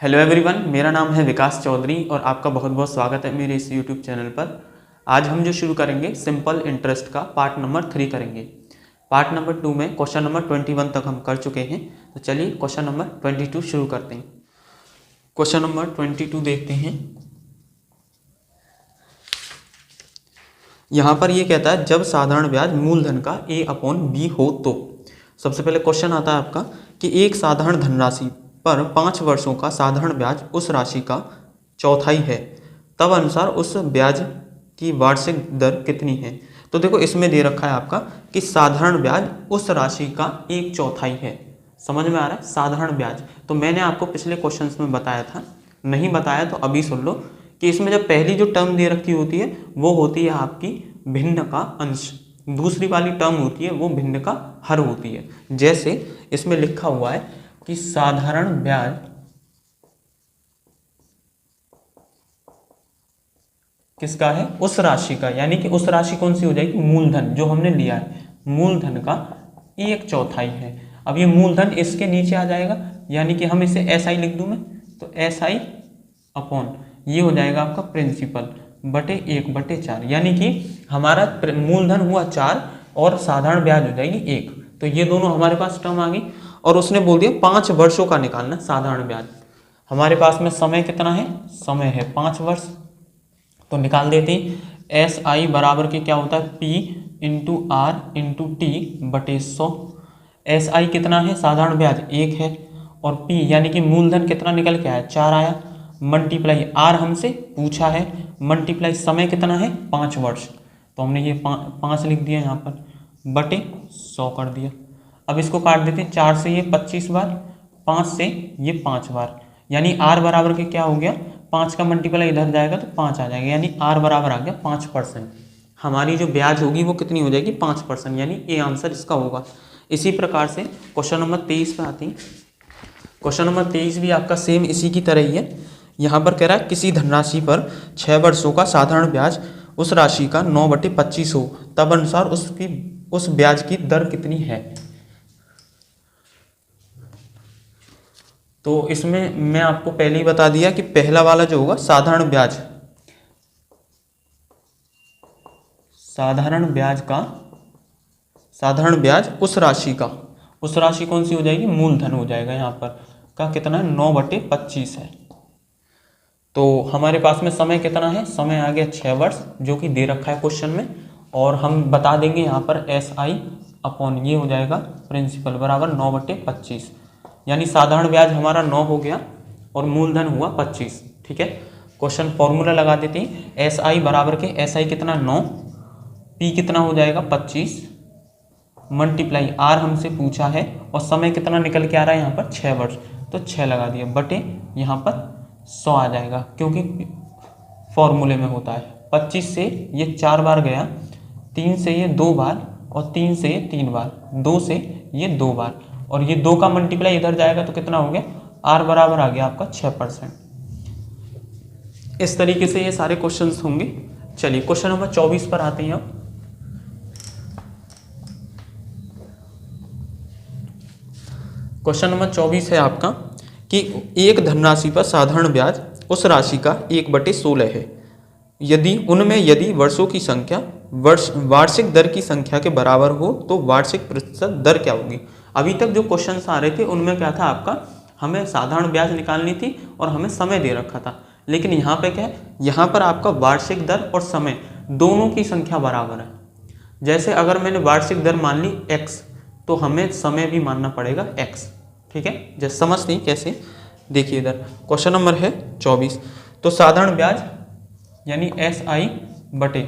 Hello everyone, मेरा नाम है विकास चौधरी और आपका बहुत बहुत स्वागत है मेरे इस यूट्यूब चैनल पर। आज हम जो शुरू करेंगे सिंपल इंटरेस्ट का पार्ट नंबर 3 करेंगे। पार्ट नंबर 2 में क्वेश्चन नंबर 21 तक हम कर चुके हैं, तो चलिए क्वेश्चन नंबर 22 शुरू करते हैं। क्वेश्चन नंबर 22 देखते हैं। यहाँ पर ये कहता है जब साधारण ब्याज मूलधन का A/B हो तो सबसे पहले क्वेश्चन आता है आपका कि एक साधारण धनराशि पर 5 वर्षों का साधारण ब्याज उस राशि का चौथाई है, तब अनुसार उस ब्याज की वार्षिक दर कितनी है। तो देखो इसमें दे रखा है आपका कि साधारण ब्याज उस राशि का 1/4 है। समझ में आ रहा है? साधारण ब्याज तो मैंने आपको पिछले क्वेश्चंस में बताया था, नहीं बताया तो अभी सुन लो कि इसमें जब पहली जो टर्म दे रखी होती है वो होती है आपकी भिन्न का अंश, दूसरी वाली टर्म होती है वो भिन्न का हर होती है। जैसे इसमें लिखा हुआ है कि साधारण ब्याज किसका है? उस राशि का, यानी कि उस राशि कौन सी हो जाएगी? मूलधन जो हमने लिया है, मूलधन का 1/4 है। अब ये मूलधन इसके नीचे आ जाएगा, यानी कि हम इसे SI लिख दूं मैं, तो SI अपॉन ये हो जाएगा आपका प्रिंसिपल बटे 1/4, यानी कि हमारा मूलधन हुआ 4 और साधारण ब्याज हो जाएगी 1। तो ये दोनों हमारे पास टर्म आ गई और उसने बोल दिया 5 वर्षों का निकालना साधारण ब्याज। हमारे पास में समय कितना है? समय है 5 वर्ष, तो निकाल देते हैं। SI बराबर के क्या होता है? P into R into T बटे 100। SI कितना है? साधारण ब्याज 1 है और P यानी कि मूलधन कितना निकल के आया? 4 आया, मल्टीप्लाई R हमसे पूछा है, मल्टीप्लाई समय कितना है? 5 वर्ष, तो हमने ये 5 लिख दिया यहाँ पर बटे 100 कर दिया। अब इसको काट देते हैं, 4 से ये 25 बार, 5 से ये 5 बार, यानी R बराबर के क्या हो गया? 5 का मल्टीप्लाई इधर जाएगा तो 5 आ जाएगा, यानी R बराबर आ गया 5%। हमारी जो ब्याज होगी वो कितनी हो जाएगी? 5%, यानी ए आंसर इसका होगा। इसी प्रकार से क्वेश्चन नंबर 23 पे आती है। क्वेश्चन नंबर 23 भी आपका सेम इसी की तरह ही है। यहाँ पर कह रहा है किसी धनराशि पर 6 वर्षों का साधारण ब्याज उस राशि का 9/25 हो, तब अनुसार उस ब्याज की दर कितनी है। तो इसमें मैं आपको पहले ही बता दिया कि पहला वाला जो होगा साधारण ब्याज, साधारण ब्याज उस राशि कौन सी हो जाएगी? मूलधन हो जाएगा। यहाँ पर का कितना है? 9/25 है। तो हमारे पास में समय कितना है? समय आ गया 6 वर्ष, जो कि दे रखा है क्वेश्चन में, और हम बता देंगे यहाँ पर SI अपॉन ये हो जाएगा प्रिंसिपल बराबर 9/25, यानी साधारण ब्याज हमारा 9 हो गया और मूलधन हुआ 25। ठीक है, क्वेश्चन फॉर्मूला लगा देते हैं। SI बराबर के SI कितना? 9, P कितना हो जाएगा? 25, मल्टीप्लाई R हमसे पूछा है और समय कितना निकल के आ रहा है यहाँ पर? 6 वर्ष, तो 6 लगा दिया बटे यहाँ पर 100 आ जाएगा, क्योंकि फॉर्मूले में होता है। 25 से ये 4 बार गया, 3 से ये 2 बार और 3 से ये 3 बार, 2 से ये 2 बार, और ये 2 का मल्टीप्लाई इधर जाएगा तो कितना हो गया? R बराबर आ गया आपका 6%। इस तरीके से ये सारे क्वेश्चंस होंगे। चलिए क्वेश्चन नंबर 24 पर आते हैं। अब क्वेश्चन नंबर 24 है आपका कि एक धनराशि पर साधारण ब्याज उस राशि का 1/16 है, यदि वर्षों की संख्या वार्षिक दर की संख्या के बराबर हो तो वार्षिक प्रतिशत दर क्या होगी। अभी तक जो क्वेश्चंस आ रहे थे उनमें क्या था आपका? हमें साधारण ब्याज निकालनी थी और हमें समय दे रखा था, लेकिन यहाँ पे क्या है? यहाँ पर आपका वार्षिक दर और समय दोनों की संख्या बराबर है। जैसे अगर मैंने वार्षिक दर मान ली x, तो हमें समय भी मानना पड़ेगा x। ठीक है, जैसे समझते हैं कैसे, देखिए इधर क्वेश्चन नंबर है 24। तो साधारण ब्याज यानी SI बटे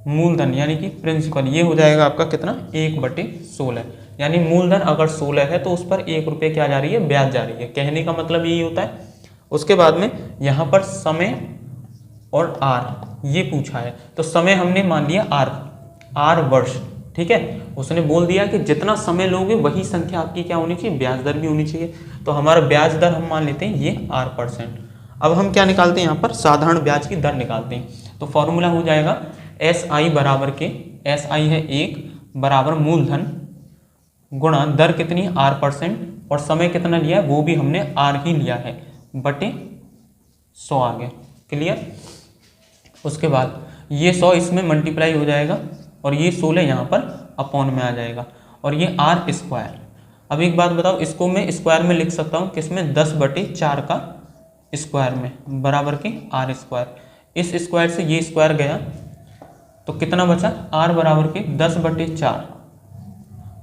मूलधन यानी कि प्रिंसिपल, ये हो जाएगा आपका कितना? 1/16, यानी मूलधन अगर 16 है तो उस पर 1 रुपये क्या जा रही है? ब्याज जा रही है। कहने का मतलब यही होता है। उसके बाद में यहाँ पर समय और R ये पूछा है, तो समय हमने मान लिया R वर्ष। ठीक है, उसने बोल दिया कि जितना समय लोगे वही संख्या आपकी क्या होनी चाहिए? ब्याज दर भी होनी चाहिए। तो हमारा ब्याज दर हम मान लेते हैं ये R%। अब हम क्या निकालते हैं? यहाँ पर साधारण ब्याज की दर निकालते हैं। तो फॉर्मूला हो जाएगा SI बराबर के, SI है 1 बराबर मूलधन गुणा दर कितनी? R%, और समय कितना लिया है? वो भी हमने R ही लिया है, बटे 100 आ गया। क्लियर। उसके बाद ये 100 इसमें मल्टीप्लाई हो जाएगा और ये 16 यहाँ पर अपॉन में आ जाएगा और ये आर स्क्वायर। अब एक बात बताओ, इसको मैं स्क्वायर में लिख सकता हूँ किसमें, 10/4 का स्क्वायर में, बराबर के आर स्क्वायर। इस स्क्वायर से ये स्क्वायर गया तो कितना बचा, आर बराबर के 10/4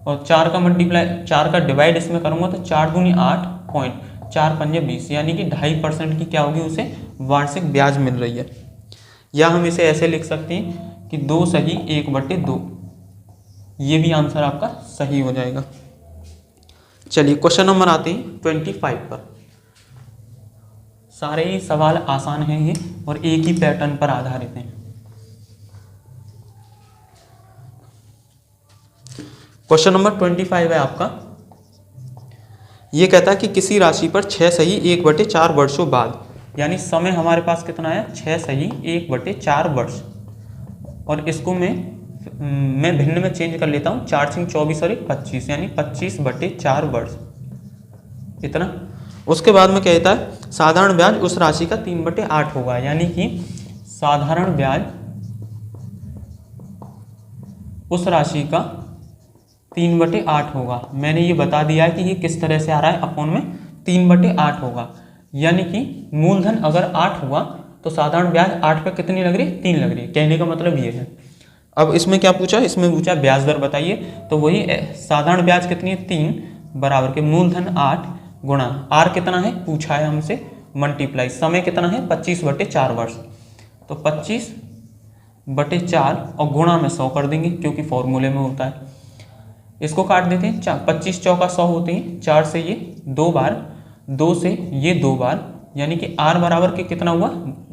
और 4 का मल्टीप्लाई, 4 का डिवाइड इसमें करूँगा तो 4 दूनी 8 पॉइंट 4 पंजे 20, यानी कि 2.5% की क्या होगी, उसे वार्षिक ब्याज मिल रही है। या हम इसे ऐसे लिख सकते हैं कि 2 सही 1/2, ये भी आंसर आपका सही हो जाएगा। चलिए क्वेश्चन नंबर आते हैं 25 पर। सारे ही सवाल आसान हैं ये और एक ही पैटर्न पर आधारित हैं। क्वेश्चन नंबर 25 है आपका। ये कहता है कि किसी राशि पर 6 सही 1/4 वर्षों बाद, यानी समय हमारे पास कितना है, 6 सही 1/4 वर्ष। और इसको मैं भिन्न में चेंज कर लेता हूँ, 4 सिंह 24 और 25, यानी 25/4 वर्ष इतना। उसके बाद में कहता है साधारण ब्याज उस राशि का 3/8 होगा, यानी कि साधारण ब्याज उस राशि का 3/8 होगा। मैंने ये बता दिया है कि ये किस तरह से आ रहा है, अपॉन में 3/8 होगा, यानी कि मूलधन अगर 8 हुआ तो साधारण ब्याज 8 पे कितनी लग रही है, 3 लग रही है। कहने का मतलब ये है। अब इसमें क्या पूछा, इसमें पूछा ब्याज दर बताइए, तो वही साधारण ब्याज कितनी है, 3 बराबर के मूलधन 8 गुणा आर कितना है पूछा है हमसे, मल्टीप्लाई समय कितना है 25/4 वर्ष, तो 25/4 और गुणा में 100 कर देंगे क्योंकि फॉर्मूले में होता है। इसको काट देते हैं, 25 चौका 100 होते हैं, 4 से ये 2 बार, 2 से ये 2 बार, यानी कि आर बराबर के कितना हुआ,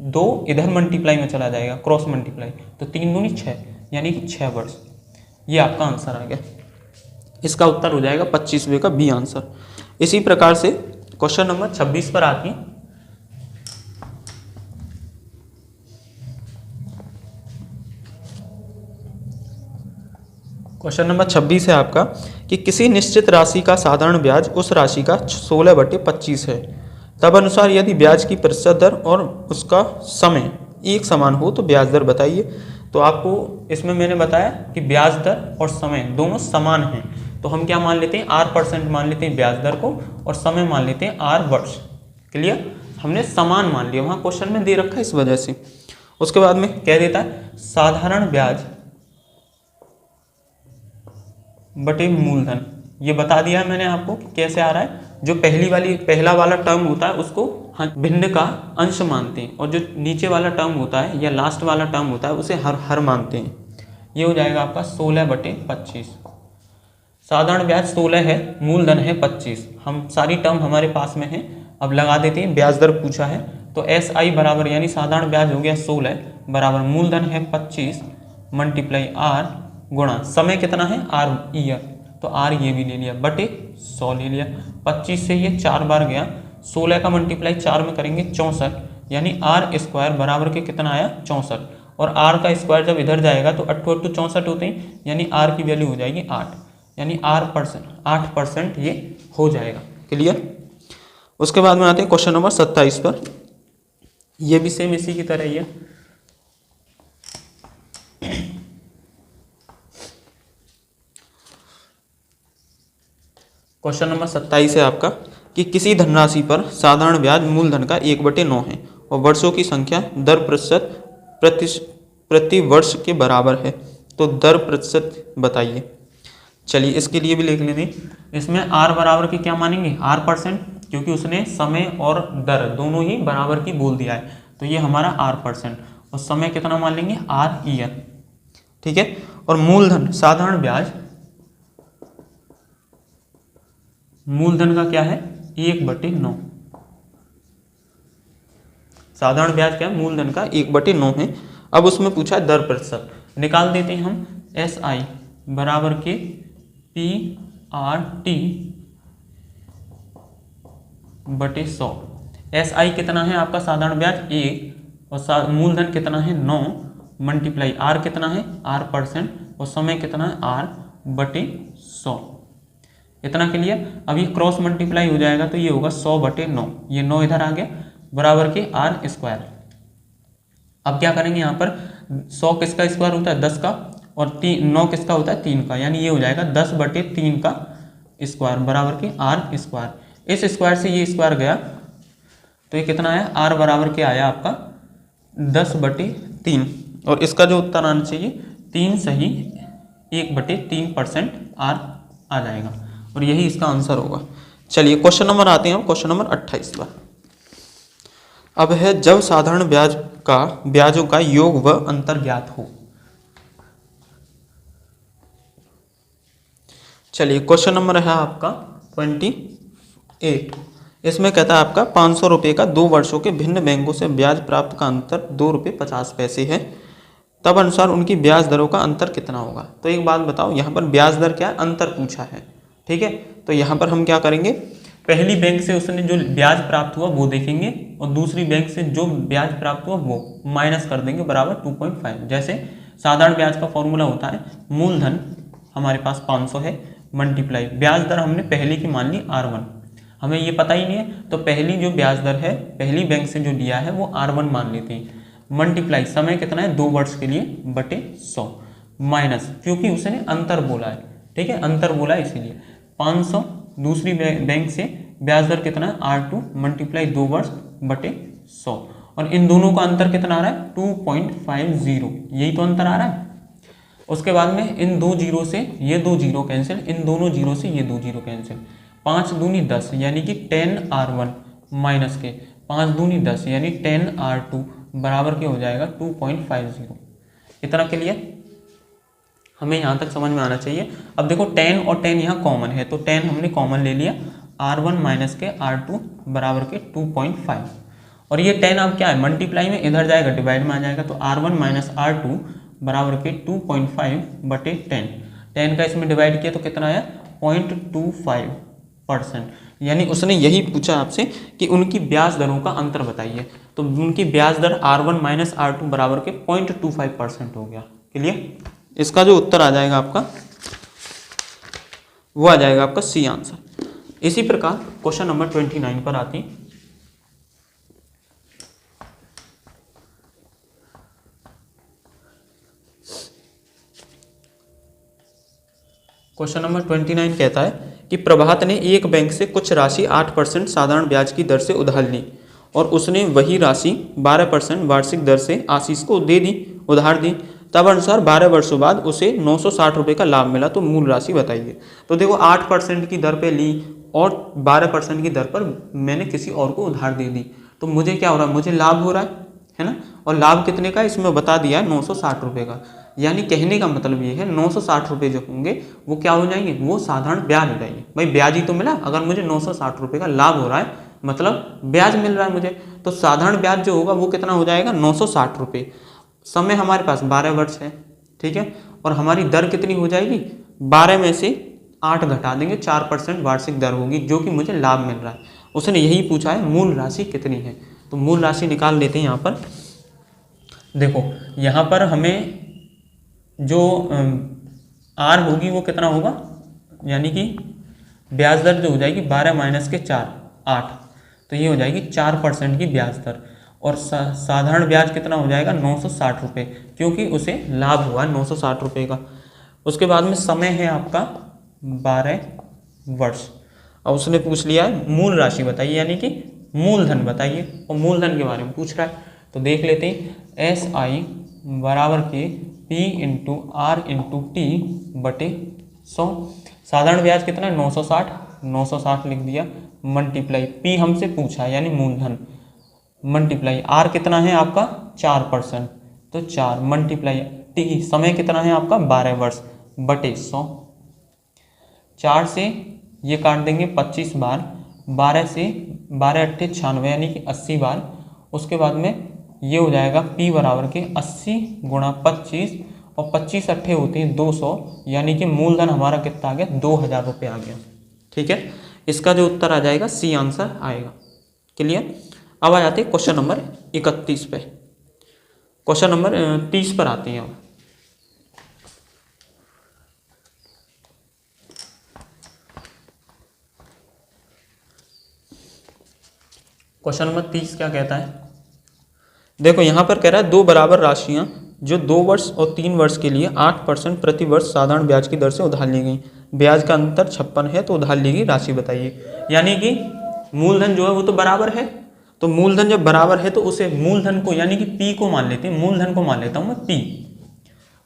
2 इधर मल्टीप्लाई में चला जाएगा, क्रॉस मल्टीप्लाई, तो 3 दूनी 6, यानी कि 6 वर्ष। ये आपका आंसर आ गया। इसका उत्तर हो जाएगा 25वें का बी आंसर। इसी प्रकार से क्वेश्चन नंबर 26 पर आती है। क्वेश्चन नंबर 26 है आपका कि किसी निश्चित राशि का साधारण ब्याज उस राशि का 16/25 है, तब अनुसार यदि ब्याज की प्रतिशत दर और उसका समय एक समान हो तो ब्याज दर बताइए। तो आपको इसमें मैंने बताया कि ब्याज दर और समय दोनों समान हैं, तो हम क्या मान लेते हैं, R% मान लेते हैं ब्याज दर को और समय मान लेते हैं R वर्ष। क्लियर, हमने समान मान लिया, वहाँ क्वेश्चन में दे रखा है इस वजह से। उसके बाद में कह देता है साधारण ब्याज बटे मूलधन, ये बता दिया है मैंने आपको कि कैसे आ रहा है। जो पहला वाला टर्म होता है उसको भिन्न का अंश मानते हैं और जो नीचे वाला टर्म होता है या लास्ट वाला टर्म होता है उसे हर मानते हैं। ये हो जाएगा आपका 16/25। साधारण ब्याज 16 है, मूलधन है 25। हम सारी टर्म हमारे पास में है, अब लगा देते हैं। ब्याज दर पूछा है तो SI बराबर, यानी साधारण ब्याज हो गया 16 बराबर मूलधन है 25 मल्टीप्लाई R गुणा समय कितना है R ईयर, तो R ये भी ले लिया बटे 100 ले लिया। 25 से ये 4 बार गया, 16 का मल्टीप्लाई 4 में करेंगे 64, यानी R स्क्वायर बराबर के कितना आया 64, और R का स्क्वायर जब इधर जाएगा तो 8 8 64 होते हैं, यानी R की वैल्यू हो जाएगी 8, यानी 8% ये हो जाएगा। क्लियर। उसके बाद में आते हैं क्वेश्चन नंबर 27 पर। ये भी सेम इसी की तरह ही है। क्वेश्चन नंबर 27 है आपका कि किसी धनराशि पर साधारण ब्याज मूलधन का 1/9 है और वर्षों की संख्या दर प्रति वर्ष के बराबर है, तो दर प्रतिशत बताइए। चलिए इसके लिए भी लिख लेंगे। इसमें R बराबर की क्या मानेंगे, R%, क्योंकि उसने समय और दर दोनों ही बराबर की बोल दिया है, तो ये हमारा R%, और समय कितना मान लेंगे R ईयर। ठीक है। और मूलधन साधारण ब्याज, मूलधन का क्या है 1/9। साधारण ब्याज क्या है, मूलधन का 1/9 है। अब उसमें पूछा दर प्रतिशत, निकाल देते हैं हम। SI बराबर के PRT बटे 100। SI कितना है आपका साधारण ब्याज 1 और मूलधन कितना है 9 मल्टीप्लाई R कितना है R% और समय कितना है R बटे 100। इतना क्लियर। अब ये क्रॉस मल्टीप्लाई हो जाएगा तो ये होगा 100/9, ये 9 इधर आ गया, बराबर के r²। अब क्या करेंगे यहाँ पर, 100 किसका स्क्वायर होता है 10 का, और 9 किसका होता है 3 का, यानी ये हो जाएगा 10/3 का स्क्वायर बराबर के r²। इस स्क्वायर से ये स्क्वायर गया तो ये कितना आया, r बराबर के आया आपका 10/3, और इसका जो उत्तर आना चाहिए 3 सही 1/3% r आ जाएगा, और यही इसका आंसर होगा। चलिए क्वेश्चन नंबर आते हैं हम, क्वेश्चन नंबर 28 पर। अब है जब साधारण ब्याजों का योग व अंतर ज्ञात हो। चलिए क्वेश्चन नंबर है आपका 28। इसमें कहता है आपका 500 रुपये का 2 वर्षों के भिन्न बैंकों से ब्याज प्राप्त का अंतर 2 रुपये 50 पैसे है, तब अनुसार उनकी ब्याज दरों का अंतर कितना होगा। तो एक बात बताओ, यहाँ पर ब्याज दर क्या है, अंतर पूछा है, ठीक है। तो यहाँ पर हम क्या करेंगे, पहली बैंक से उसने जो ब्याज प्राप्त हुआ वो देखेंगे, और दूसरी बैंक से जो ब्याज प्राप्त हुआ वो माइनस कर देंगे बराबर 2.5। जैसे साधारण ब्याज का फॉर्मूला होता है, मूलधन हमारे पास 500 है, मल्टीप्लाई ब्याज दर हमने पहले की मान ली R1, हमें ये पता ही नहीं है तो पहली जो ब्याज दर है पहली बैंक से जो लिया है वो R1 मान लेते हैं, मल्टीप्लाई समय कितना है 2 वर्ष के लिए बटे 100, माइनस क्योंकि उसने अंतर बोला है, ठीक है, अंतर बोला है इसीलिए 500, दूसरी बैंक से ब्याज दर कितना है R2 मल्टीप्लाई 2 वर्ष बटे 100, और इन दोनों का अंतर कितना आ रहा है 2.50, यही तो अंतर आ रहा है। उसके बाद में इन 2 जीरो से ये 2 जीरो कैंसिल, इन दोनों जीरो से ये 2 जीरो कैंसिल, 5 दूनी 10 यानी कि 10R1 माइनस के 5 दूनी 10 यानी 10R2 बराबर के हो जाएगा 2.50। इतना क्लियर, हमें यहाँ तक समझ में आना चाहिए। अब देखो 10 और 10 यहाँ कॉमन है तो 10 हमने कॉमन ले लिया, R1 माइनस के R2 बराबर के 2.5, और ये 10 अब क्या है मल्टीप्लाई में इधर जाएगा डिवाइड में आ जाएगा, तो R1 माइनस R2 बराबर के 2.5/10, 10 का इसमें डिवाइड किया तो कितना आया 0.25%, यानी उसने यही पूछा आपसे कि उनकी ब्याज दरों का अंतर बताइए, तो उनकी ब्याज दर R1 माइनस R2 बराबर के 0.25% हो गया। क्लियर, इसका जो उत्तर आ जाएगा आपका वो आ जाएगा आपका सी आंसर। इसी प्रकार क्वेश्चन नंबर 29 पर आती क्वेश्चन नंबर 29 कहता है कि प्रभात ने एक बैंक से कुछ राशि 8% साधारण ब्याज की दर से उधार ली और उसने वही राशि 12% वार्षिक दर से आशीष को दे दी, उधार दी, तब अनुसार 12 वर्षों बाद उसे 960 रुपये का लाभ मिला, तो मूल राशि बताइए। तो देखो 8% की दर पे ली और 12% की दर पर मैंने किसी और को उधार दे दी, तो मुझे क्या हो रहा है, मुझे लाभ हो रहा है ना, और लाभ कितने का इसमें बता दिया है 960 रुपये का, यानी कहने का मतलब ये है 960 रुपये जो होंगे वो क्या हो जाएंगे, वो साधारण ब्याज हो जाएंगे। भाई ब्याज ही तो मिला, अगर मुझे 960 रुपये का लाभ हो रहा है मतलब ब्याज मिल रहा है मुझे, तो साधारण ब्याज जो होगा वो कितना हो जाएगा 960 रुपये। समय हमारे पास 12 वर्ष है, ठीक है, और हमारी दर कितनी हो जाएगी, 12 में से 8 घटा देंगे, 4% वार्षिक दर होगी जो कि मुझे लाभ मिल रहा है। उसने यही पूछा है मूल राशि कितनी है, तो मूल राशि निकाल लेते हैं। यहाँ पर देखो, यहाँ पर हमें जो आर होगी वो कितना होगा, यानी कि ब्याज दर जो हो जाएगी 12 माइनस के 4 8, तो ये हो जाएगी 4% की ब्याज दर, और साधारण ब्याज कितना हो जाएगा 960 रुपये, क्योंकि उसे लाभ हुआ है 960 रुपये का। उसके बाद में समय है आपका 12 वर्ष, और उसने पूछ लिया है मूल राशि बताइए, यानी कि मूलधन बताइए, और मूलधन के बारे में पूछ रहा है, तो देख लेते हैं। SI बराबर के P into R into T बटे 100, साधारण ब्याज कितना है 960 लिख दिया, मल्टीप्लाई P हमसे पूछा यानी मूलधन, मल्टीप्लाई R कितना है आपका 4%, तो 4 मल्टीप्लाई T समय कितना है आपका 12 वर्ष बटे 100, 4 से ये काट देंगे 25 बार, 12 से 12 अट्ठे 96 यानी कि 80 बार। उसके बाद में ये हो जाएगा P बराबर के 80 गुणा 25, और 25 अट्ठे होते हैं 200, यानी कि मूलधन हमारा कितना आ गया 2000 रुपये आ गया। ठीक है, इसका जो उत्तर आ जाएगा सी आंसर आएगा। क्लियर, अब आ जाते हैं क्वेश्चन नंबर 31 पे, क्वेश्चन नंबर 30 पर आते हैं। अब क्वेश्चन नंबर 30 क्या कहता है, देखो यहाँ पर कह रहा है दो बराबर राशियाँ जो 2 वर्ष और 3 वर्ष के लिए 8% प्रति वर्ष साधारण ब्याज की दर से उधार ली गई, ब्याज का अंतर 56 है, तो उधार ली गई राशि बताइए। यानी कि मूलधन जो है वो तो बराबर है, तो मूलधन जब बराबर है तो उसे मूलधन को यानी कि पी को मान लेते हैं, मूलधन को मान लेता हूँ मैं पी,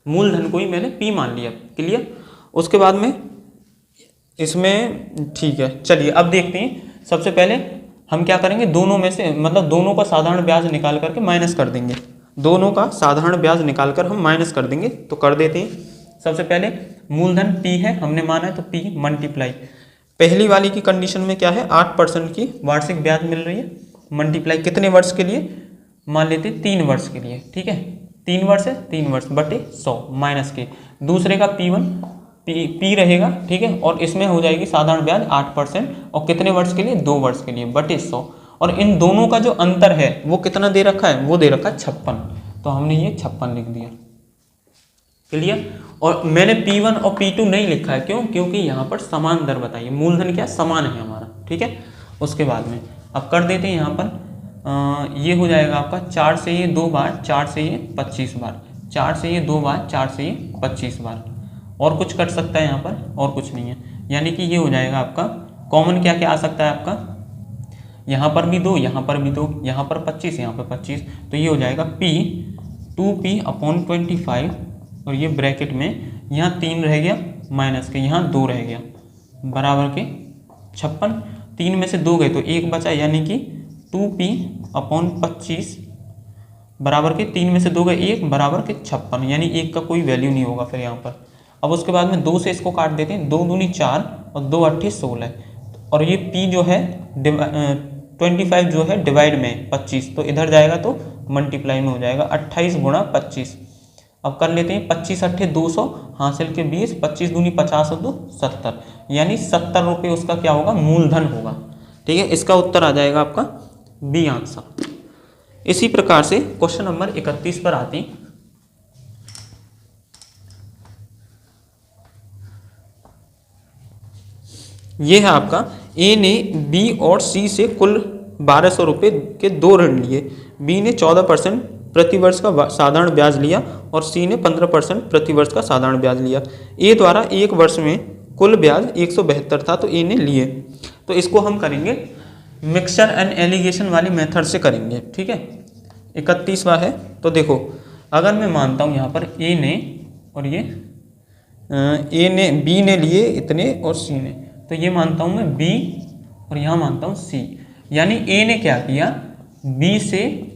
मूलधन को ही मैंने पी मान लिया। क्लियर। उसके बाद में इसमें ठीक है, चलिए अब देखते हैं। सबसे पहले हम क्या करेंगे, दोनों में से मतलब दोनों का साधारण ब्याज निकाल करके माइनस कर देंगे, दोनों का साधारण ब्याज निकाल कर हम माइनस कर देंगे। तो कर देते हैं। सबसे पहले मूलधन पी है, हमने माना है, तो पी मल्टीप्लाई पहली वाली की कंडीशन में क्या है, 8% की वार्षिक ब्याज मिल रही है, मल्टीप्लाई कितने वर्ष के लिए, मान लेते 3 वर्ष के लिए। ठीक है, 3 वर्ष है, 3 वर्ष बटे 100 माइनस के, दूसरे का P1 पी रहेगा। ठीक है, और इसमें हो जाएगी साधारण ब्याज 8%, और कितने वर्ष के लिए, 2 वर्ष के लिए, बटे 100। और इन दोनों का जो अंतर है वो कितना दे रखा है, वो दे रखा है 56, तो हमने ये 56 लिख दिया। क्लियर। और मैंने P1 और P2 नहीं लिखा है, क्यों, क्योंकि यहाँ पर समान दर बताइए, मूलधन क्या समान है हमारा। ठीक है, उसके बाद में अब कर देते हैं यहाँ पर ये हो जाएगा आपका 4 से ये 2 बार, 4 से ये 25 बार, 4 से ये 2 बार, 4 से ये 25 बार, और कुछ कट सकता है यहाँ पर, और कुछ नहीं है। यानी कि ये हो जाएगा आपका कॉमन क्या क्या आ सकता है आपका, यहाँ पर भी 2, यहाँ पर भी 2, यहाँ पर 25, यहाँ पर 25, तो ये हो जाएगा P 2P/25, और ये ब्रैकेट में यहाँ 3 रह गया माइनस के, यहाँ 2 रह गया, बराबर के 56, 3 में से 2 गए तो 1 बचा, यानी कि 2P/25 बराबर के 3 में से 2 गए 1 बराबर के 56, यानी 1 का कोई वैल्यू नहीं होगा फिर यहाँ पर। अब उसके बाद में 2 से इसको काट देते हैं, 2 दूनी 4 और 2 अट्ठे 16, और ये P जो है 25 जो है डिवाइड में 25, तो इधर जाएगा तो मल्टीप्लाई में हो जाएगा 28 गुणा 25। अब कर लेते हैं 25 अट्ठे 200, हासिल के 20, 25 दूनी 50 और 2 70, यानी 70 रुपये उसका क्या होगा, मूलधन होगा। ठीक है, इसका उत्तर आ जाएगा आपका बी आंसर। इसी प्रकार से क्वेश्चन नंबर 31 पर आती, ये है आपका ए ने बी और सी से कुल 1200 रुपये के 2 ऋण लिए, बी ने 14% प्रतिवर्ष का साधारण ब्याज लिया और सी ने 15% प्रतिवर्ष का साधारण ब्याज लिया। ए द्वारा 1 वर्ष में कुल ब्याज 172 था, तो ए ने लिए। तो इसको हम करेंगे मिक्सचर एंड एलिगेशन वाली मेथड से करेंगे। ठीक है, 31वां है। तो देखो अगर मैं मानता हूँ यहाँ पर ए ने और ये ए ने बी ने लिए इतने और सी ने, तो ये मानता हूँ मैं बी और यहाँ मानता हूँ सी, यानी ए ने क्या किया, बी से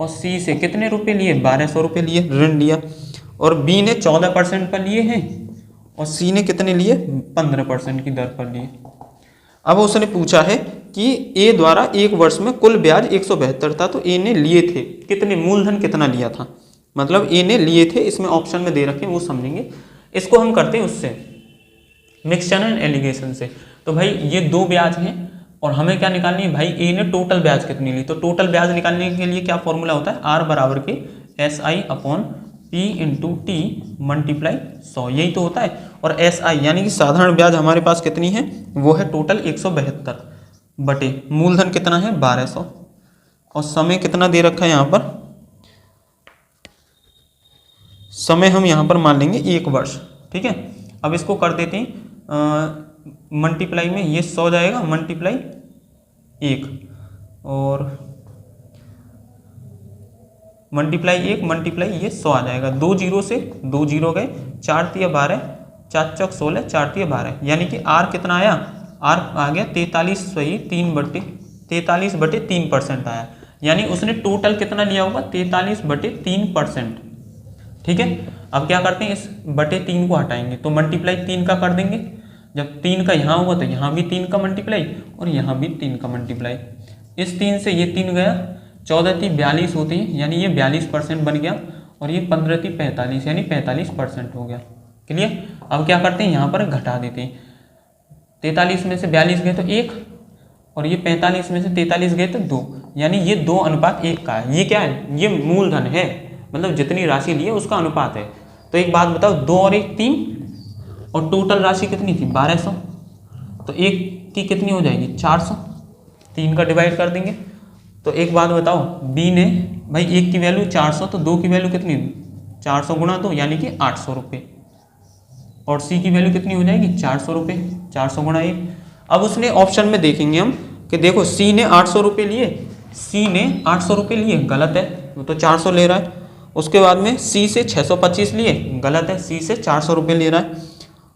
और सी से कितने रुपए लिए, 1200 रुपये लिए, ऋण लिया, और बी ने 14% पर लिए हैं और सी ने कितने लिए, 15% की दर पर लिए। अब उसने पूछा है कि ए द्वारा 1 वर्ष में कुल ब्याज 172 था, तो ए ने लिए थे कितने, मूलधन कितना लिया था, मतलब ए ने लिए थे, इसमें ऑप्शन में दे रखे वो समझेंगे। इसको हम करते हैं उससे मिक्सचर एंड एलिगेशन से। तो भाई ये 2 ब्याज हैं और हमें क्या निकालनी है, भाई ए ने टोटल ब्याज कितनी ली, तो टोटल ब्याज निकालने के लिए क्या फॉर्मूला होता है, आर बराबर के SI/P × T मल्टीप्लाई 100, यही तो होता है। और SI यानी कि साधारण ब्याज हमारे पास कितनी है, वो है टोटल 172 बटे मूलधन कितना है 1200, और समय कितना दे रखा है यहाँ पर, समय हम यहाँ पर मान लेंगे 1 वर्ष। ठीक है, अब इसको कर देते हैं मल्टीप्लाई में, ये 100 जाएगा मल्टीप्लाई 1 और मल्टीप्लाई 1 मल्टीप्लाई ये 100 आ जाएगा, 2 जीरो से 2 जीरो गए, 4 तिया 12, 4 चौक 16, 4 तिया 12, यानी कि आर कितना आया, आर आ गया 43 सही 43/3% आया, यानी उसने टोटल कितना लिया होगा 43/3%। ठीक है, अब क्या करते हैं, इस बटे 3 को हटाएंगे तो मल्टीप्लाई 3 का कर देंगे, जब 3 का यहाँ होगा तो यहाँ भी 3 का मल्टीप्लाई और यहाँ भी 3 का मल्टीप्लाई, इस 3 से ये 3 गया, 14 × 42 होती है, यानी ये 42% बन गया, और ये 15 × 45 यानी 45% हो गया। क्लियर। अब क्या करते हैं, यहाँ पर घटा देते हैं, 43 में से 42 गए तो 1 और ये 45 में से 43 गए तो 2, यानी ये 2:1 का है। ये क्या है, ये मूलधन है, मतलब जितनी राशि ली है उसका अनुपात है। तो एक बात बताओ, 2 और 1 3, और टोटल राशि कितनी थी 1200, तो 1 की कितनी हो जाएगी 400, 3 का डिवाइड कर देंगे तो एक बात बताओ, बी ने भाई एक की वैल्यू 400, तो दो की वैल्यू कितनी, 400 गुणा दो यानी कि 800 रुपये, और सी की वैल्यू कितनी हो जाएगी 400 रुपये, 400 गुणा 1। अब उसने ऑप्शन में देखेंगे हम कि देखो सी ने 800 रुपये लिए, सी ने 800 रुपये लिए, गलत है, वो तो 400 ले रहा है। उसके बाद में सी से 625 लिए, गलत है, सी से 400 रुपये ले रहा है।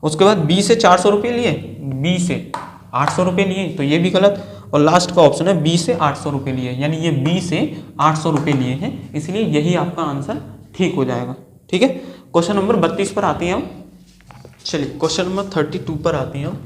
उसके बाद बी से 400 रुपये लिए, बी से 800 रुपये लिए, तो ये भी गलत। और लास्ट का ऑप्शन है बी से 800 रुपये लिए, यानी ये बी से 800 रुपये लिए हैं, इसलिए यही आपका आंसर ठीक हो जाएगा। ठीक है, क्वेश्चन नंबर 32 पर आते हैं हम। चलिए क्वेश्चन नंबर 32 पर आते हैं हम।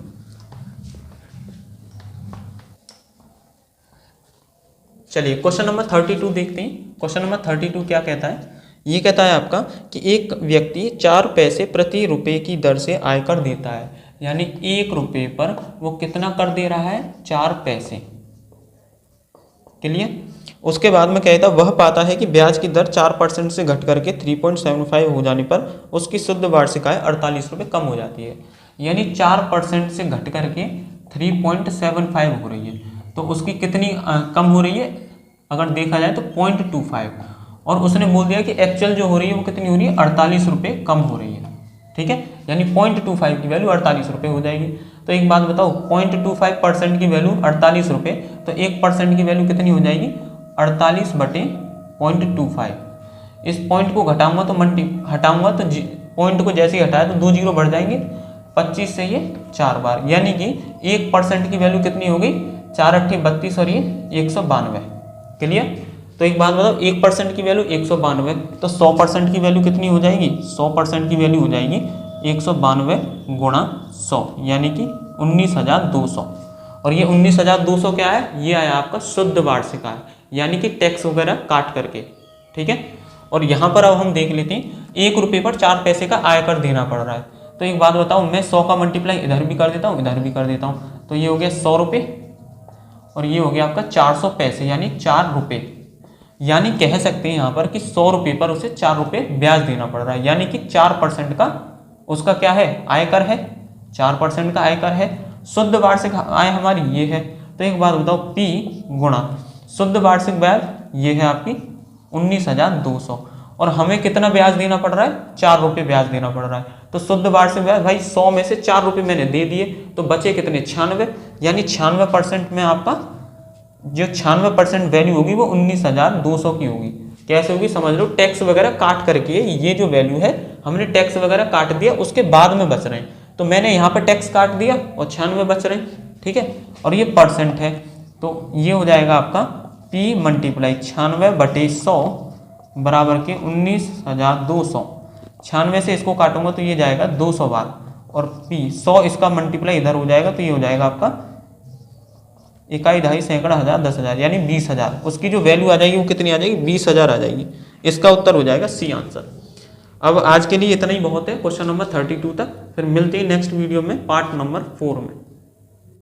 चलिए क्वेश्चन नंबर 32 देखते हैं। क्वेश्चन नंबर 32 क्या कहता है, ये कहता है आपका कि एक व्यक्ति 4 पैसे प्रति रुपए की दर से आयकर देता है, यानी 1 रुपये पर वो कितना कर दे रहा है, 4 पैसे। क्लियर। उसके बाद में कहता है वह पाता है कि ब्याज की दर 4% से घट करके 3.75 हो जाने पर उसकी शुद्ध वार्षिक आय 48 रुपये कम हो जाती है, यानी 4% से घट करके 3.75 हो रही है, तो उसकी कितनी कम हो रही है, अगर देखा जाए तो 0.25, और उसने बोल दिया कि एक्चुअल जो हो रही है वो कितनी हो रही है, 48 रुपये कम हो रही है। ठीक है, यानी 0.25 की वैल्यू 48 रुपये हो जाएगी। तो एक बात बताओ, 0.25% की वैल्यू 48 रुपये, तो 1% की वैल्यू कितनी हो जाएगी, 48/0.25। इस पॉइंट को घटाऊंगा तो हटाऊंगा तो पॉइंट को जैसे ही हटाया तो 2 जीरो बढ़ जाएंगे, 25 से ये 4 बार, यानी कि 1% की वैल्यू कितनी हो गई, 4 अट्ठे 32 और ये 192। क्लियर। तो एक बात बताओ, 1% की वैल्यू 192, तो 100% की वैल्यू कितनी हो जाएगी, 100% की वैल्यू हो जाएगी 192 गुणा 100, यानी कि 19,200। और ये 19,200 क्या है, ये आया आपका शुद्ध वार्षिक आय, यानी कि टैक्स वगैरह काट करके। ठीक है, और यहाँ पर अब हम देख लेते हैं, 1 रुपये पर 4 पैसे का आयकर देना पड़ रहा है। तो एक बात बताओ, मैं 100 का मल्टीप्लाई इधर भी कर देता हूँ, इधर भी कर देता हूँ, तो ये हो गया 100 रुपये, और ये हो गया आपका 400 पैसे, यानी 4 रुपये। यानी कह सकते हैं यहाँ पर कि 100 रुपये पर उसे 4 रुपये ब्याज देना पड़ रहा है, यानी कि 4% का उसका क्या है, आयकर है, 4% का आयकर है। शुद्ध वार्षिक आय हमारी ये है। तो एक बात बताओ, P गुणा शुद्ध वार्षिक ब्याज ये है आपकी 19,200, और हमें कितना ब्याज देना पड़ रहा है, 4 रुपये ब्याज देना पड़ रहा है। तो शुद्ध वार्षिक ब्याज भाई 100 में से 4 रुपये मैंने दे दिए, तो बचे कितने, 96, यानी 96% में आपका जो 96% वैल्यू होगी वो 19,200 की होगी। कैसे होगी समझ लो, टैक्स वगैरह काट करके ये जो वैल्यू है हमने टैक्स वगैरह काट दिया, उसके बाद में बच रहे हैं, तो मैंने यहाँ पर टैक्स काट दिया और 96 बच रहे हैं। ठीक है, और ये परसेंट है, तो ये हो जाएगा आपका P मल्टीप्लाई 96/100 बराबर के 19,200। 96 से इसको काटूंगा तो ये जाएगा 200 बार, और P 100 इसका मल्टीप्लाई इधर हो जाएगा, तो ये हो जाएगा आपका इकाई, दहाई, सैकड़ा, हजार, 10,000, यानी 20,000। उसकी जो वैल्यू आ जाएगी वो कितनी आ जाएगी, 20,000 आ जाएगी। इसका उत्तर हो जाएगा सी आंसर। अब आज के लिए इतना ही बहुत है क्वेश्चन नंबर 32 तक, फिर मिलते हैं नेक्स्ट वीडियो में पार्ट नंबर 4 में।